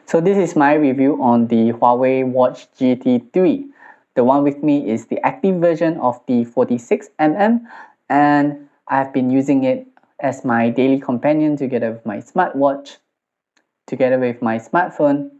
So this is my review on the Huawei Watch GT3. The one with me is the active version of the 46mm, and I've been using it as my daily companion together with my smartwatch, together with my smartphone.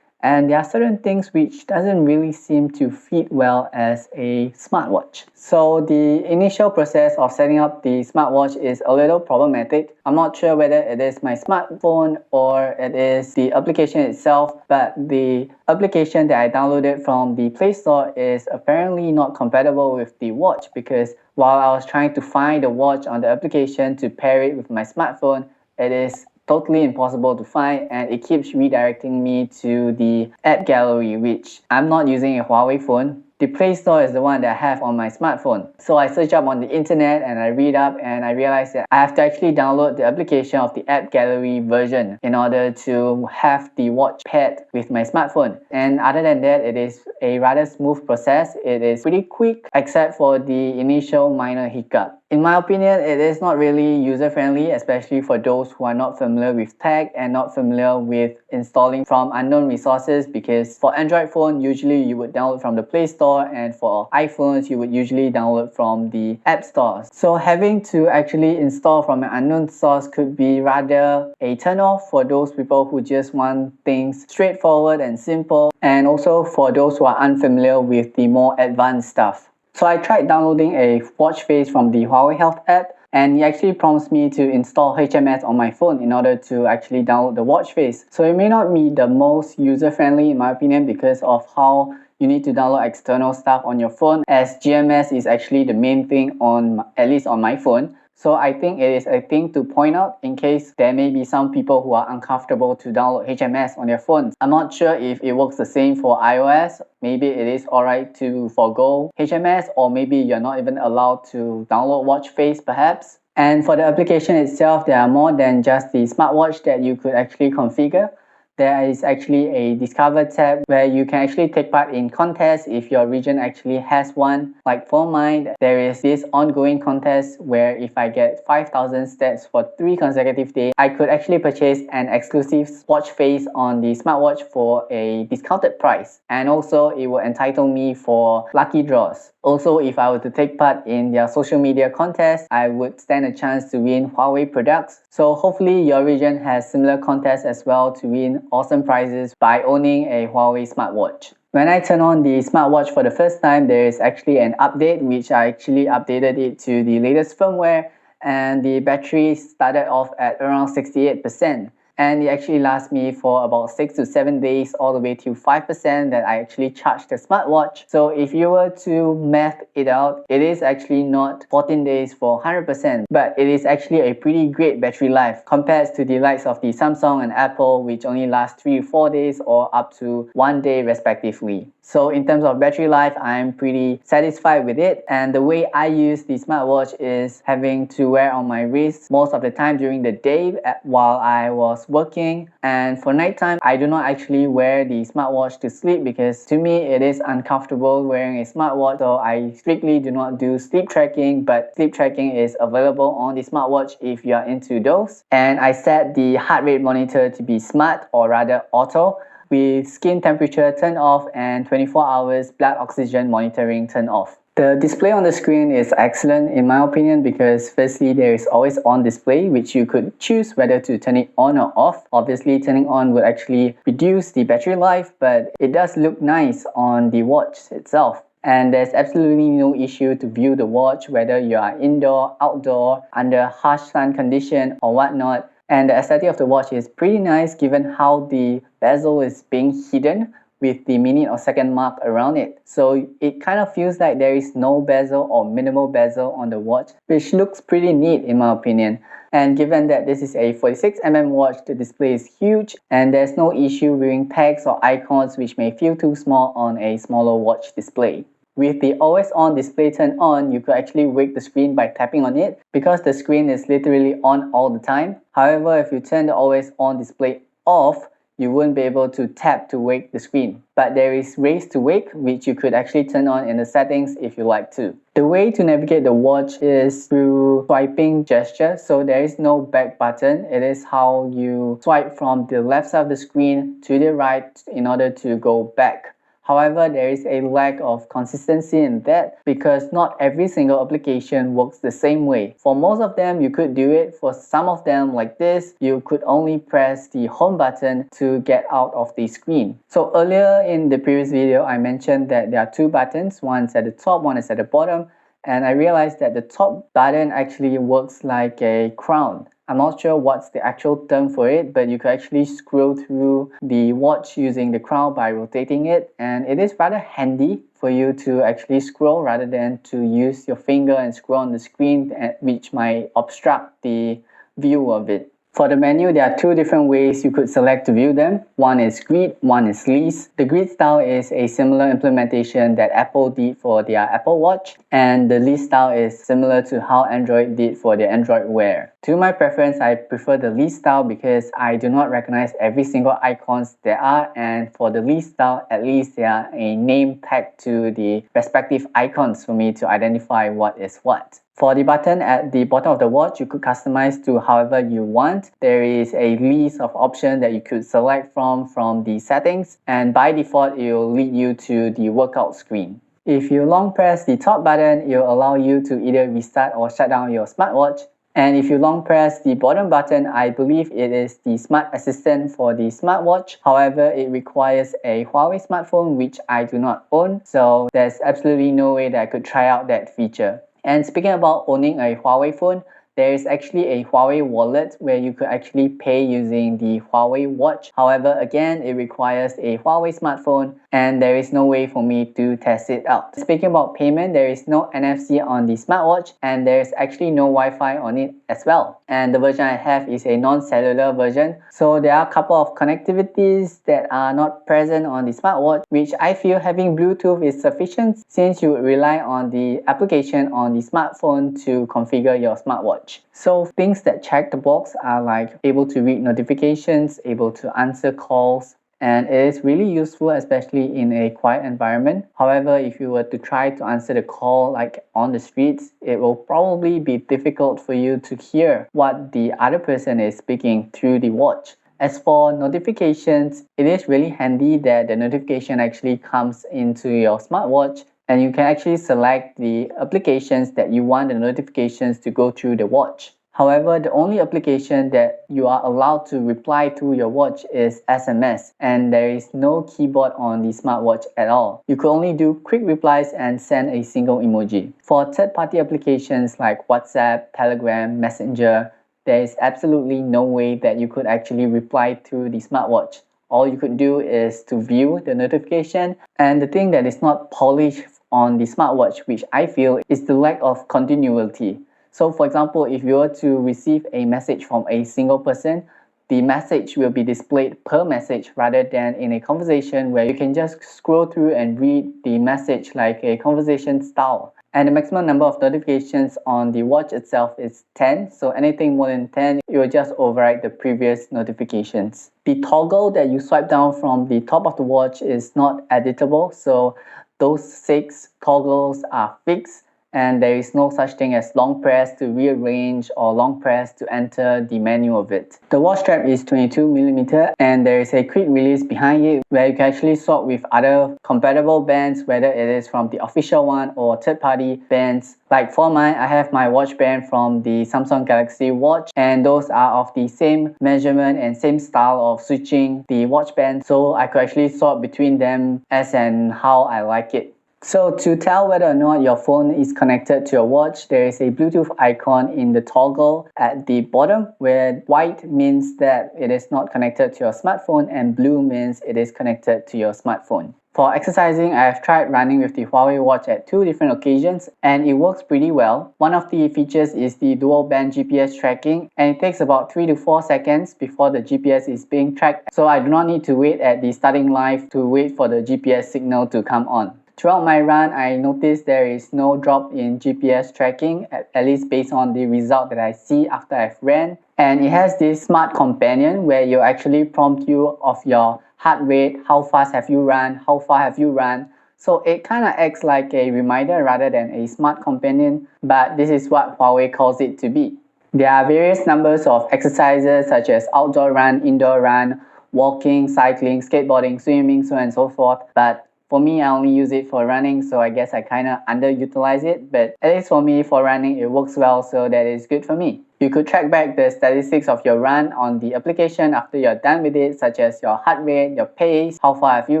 And there are certain things which doesn't really seem to fit well as a smartwatch. So the initial process of setting up the smartwatch is a little problematic. I'm not sure whether it is my smartphone or it is the application itself, but the application that I downloaded from the Play Store is apparently not compatible with the watch, because while I was trying to find the watch on the application to pair it with my smartphone, it is totally impossible to find, and it keeps redirecting me to the app gallery, which I'm not using a Huawei phone. The Play Store is the one that I have on my smartphone. So I search up on the internet and I read up, and I realized that I have to actually download the application of the app gallery version in order to have the watch paired with my smartphone. And other than that, it is a rather smooth process. It is pretty quick except for the initial minor hiccup. In my opinion, it is not really user-friendly, especially for those who are not familiar with tech and not familiar with installing from unknown resources, because for Android phone, usually you would download from the Play Store, and for iPhones, you would usually download from the App Store. So having to actually install from an unknown source could be rather a turn-off for those people who just want things straightforward and simple, and also for those who are unfamiliar with the more advanced stuff. So I tried downloading a watch face from the Huawei Health App, and it actually prompts me to install HMS on my phone in order to actually download the watch face. So it may not be the most user-friendly in my opinion because of how you need to download external stuff on your phone, as GMS is actually the main thing on, at least on my phone. So I think it is a thing to point out in case there may be some people who are uncomfortable to download HMS on their phones. I'm not sure if it works the same for iOS. Maybe it is alright to forgo HMS, or maybe you're not even allowed to download watch face perhaps. And for the application itself, there are more than just the smartwatch that you could actually configure. There is actually a Discover tab where you can actually take part in contests if your region actually has one. Like for mine, there is this ongoing contest where if I get 5,000 stats for 3 consecutive days, I could actually purchase an exclusive watch face on the smartwatch for a discounted price. And also it will entitle me for lucky draws. Also, if I were to take part in their social media contest, I would stand a chance to win Huawei products. So hopefully your region has similar contests as well to win awesome prizes by owning a Huawei smartwatch. When I turn on the smartwatch for the first time, there is actually an update which I actually updated it to the latest firmware, and the battery started off at around 68%. And it actually lasts me for about 6 to 7 days, all the way to 5% that I actually charged the smartwatch. So if you were to math it out, it is actually not 14 days for 100%, but it is actually a pretty great battery life compared to the likes of the Samsung and Apple, which only last 3 to 4 days or up to 1 day respectively. So in terms of battery life, I'm pretty satisfied with it. And the way I use the smartwatch is having to wear on my wrist most of the time during the day while I was working. And for nighttime, I do not actually wear the smartwatch to sleep, because to me it is uncomfortable wearing a smartwatch. So I strictly do not do sleep tracking, but sleep tracking is available on the smartwatch if you are into those. And I set the heart rate monitor to be smart, or rather auto, with skin temperature turned off and 24 hours blood oxygen monitoring turned off. The display on the screen is excellent in my opinion, because firstly there is always on display, which you could choose whether to turn it on or off. Obviously turning on would actually reduce the battery life, but it does look nice on the watch itself. And there's absolutely no issue to view the watch whether you are indoor, outdoor, under harsh sun condition or whatnot. And the aesthetic of the watch is pretty nice given how the bezel is being hidden with the minute or second mark around it. So it kind of feels like there is no bezel or minimal bezel on the watch, which looks pretty neat in my opinion. And given that this is a 46mm watch, the display is huge and there's no issue viewing text or icons which may feel too small on a smaller watch display. With the always on display turned on, you could actually wake the screen by tapping on it, because the screen is literally on all the time. However, if you turn the always on display off, you wouldn't be able to tap to wake the screen. But there is raise to wake, which you could actually turn on in the settings if you like to. The way to navigate the watch is through swiping gesture, so there is no back button. It is how you swipe from the left side of the screen to the right in order to go back. However, there is a lack of consistency in that because not every single application works the same way. For most of them, you could do it. For some of them, like this, you could only press the home button to get out of the screen. So earlier in the previous video, I mentioned that there are two buttons. One is at the top, one is at the bottom. And I realized that the top button actually works like a crown. I'm not sure what's the actual term for it, but you could actually scroll through the watch using the crown by rotating it, and it is rather handy for you to actually scroll rather than to use your finger and scroll on the screen, which might obstruct the view of it. For the menu, there are two different ways you could select to view them. One is grid, one is list. The grid style is a similar implementation that Apple did for their Apple Watch, and the list style is similar to how Android did for their Android Wear. To my preference, I prefer the list style because I do not recognize every single icons there are, and for the list style, at least there are a name tag to the respective icons for me to identify what is what. For the button at the bottom of the watch, you could customize to however you want. There is a list of options that you could select from the settings, and by default, it will lead you to the workout screen. If you long press the top button, it will allow you to either restart or shut down your smartwatch. And if you long press the bottom button, I believe it is the smart assistant for the smartwatch. However, it requires a Huawei smartphone, which I do not own, so there's absolutely no way that I could try out that feature. And speaking about owning a Huawei phone, there is actually a Huawei Wallet where you could actually pay using the Huawei Watch. However, again, it requires a Huawei smartphone and there is no way for me to test it out. Speaking about payment, there is no NFC on the smartwatch and there is actually no Wi-Fi on it as well. And the version I have is a non-cellular version. So there are a couple of connectivities that are not present on the smartwatch, which I feel having Bluetooth is sufficient since you would rely on the application on the smartphone to configure your smartwatch. So things that check the box are like able to read notifications, able to answer calls, and it is really useful especially in a quiet environment. However, if you were to try to answer the call like on the streets, it will probably be difficult for you to hear what the other person is speaking through the watch. As for notifications, it is really handy that the notification actually comes into your smartwatch and you can actually select the applications that you want the notifications to go through the watch. However, the only application that you are allowed to reply to your watch is SMS, and there is no keyboard on the smartwatch at all. You could only do quick replies and send a single emoji. For third-party applications like WhatsApp, Telegram, Messenger, there is absolutely no way that you could actually reply to the smartwatch. All you could do is to view the notification, and the thing that is not polished on the smartwatch, which I feel is the lack of continuity. So for example, if you were to receive a message from a single person, the message will be displayed per message rather than in a conversation where you can just scroll through and read the message like a conversation style. And the maximum number of notifications on the watch itself is 10, so anything more than 10, it will just override the previous notifications. The toggle that you swipe down from the top of the watch is not editable, so those 6 toggles are fixed, and there is no such thing as long press to rearrange or long press to enter the menu of it. The watch strap is 22mm and there is a quick release behind it where you can actually swap with other compatible bands, whether it is from the official one or third-party bands. Like for mine, I have my watch band from the Samsung Galaxy Watch, and those are of the same measurement and same style of switching the watch band, so I could actually swap between them as and how I like it. So to tell whether or not your phone is connected to your watch, there is a Bluetooth icon in the toggle at the bottom, where white means that it is not connected to your smartphone and blue means it is connected to your smartphone. For exercising, I have tried running with the Huawei Watch at 2 different occasions and it works pretty well. One of the features is the dual band GPS tracking, and it takes about 3 to 4 seconds before the GPS is being tracked, so I do not need to wait at the starting line to wait for the GPS signal to come on. Throughout my run, I noticed there is no drop in GPS tracking, at least based on the result that I see after I've ran. And it has this smart companion where you actually prompt you of your heart rate, how fast have you run, how far have you run. So it kind of acts like a reminder rather than a smart companion, but this is what Huawei calls it to be. There are various numbers of exercises such as outdoor run, indoor run, walking, cycling, skateboarding, swimming, so on and so forth. But for me, I only use it for running, so I guess I kind of underutilize it. But at least for me, for running, it works well, so that is good for me. You could track back the statistics of your run on the application after you're done with it, such as your heart rate, your pace, how far have you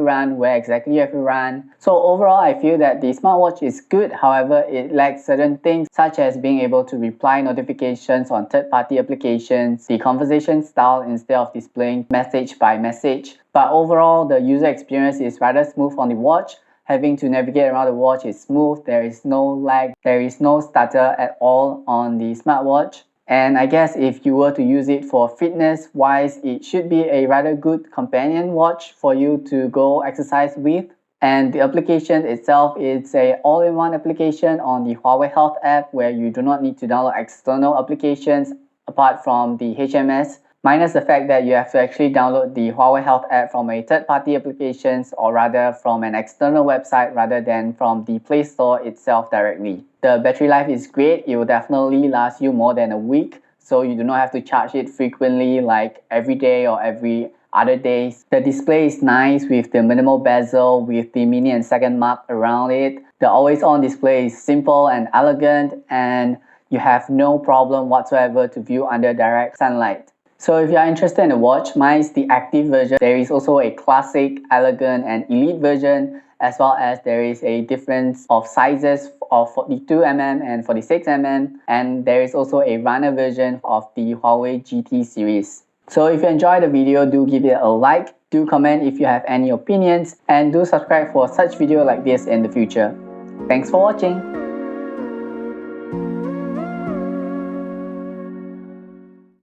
run, where exactly have you run. So overall, I feel that the smartwatch is good. However, it lacks certain things such as being able to reply notifications on third-party applications, the conversation style instead of displaying message by message. But overall, the user experience is rather smooth on the watch. Having to navigate around the watch is smooth, there is no lag, there is no stutter at all on the smartwatch. And I guess if you were to use it for fitness wise, it should be a rather good companion watch for you to go exercise with. And the application itself is a all-in-one application on the Huawei Health App where you do not need to download external applications apart from the HMS, minus the fact that you have to actually download the Huawei Health App from a third-party applications or rather from an external website rather than from the Play Store itself directly. The battery life is great. It will definitely last you more than a week, so you do not have to charge it frequently like every day or every other days. The display is nice with the minimal bezel with the minute and second mark around it. The always on display is simple and elegant, and you have no problem whatsoever to view under direct sunlight. So if you are interested in the watch, mine is the active version. There is also a classic, elegant and elite version, as well as there is a difference of sizes of 42mm and 46mm, and there is also a runner version of the Huawei GT series. So if you enjoyed the video, do give it a like, do comment if you have any opinions, and do subscribe for such video like this in the future. Thanks for watching.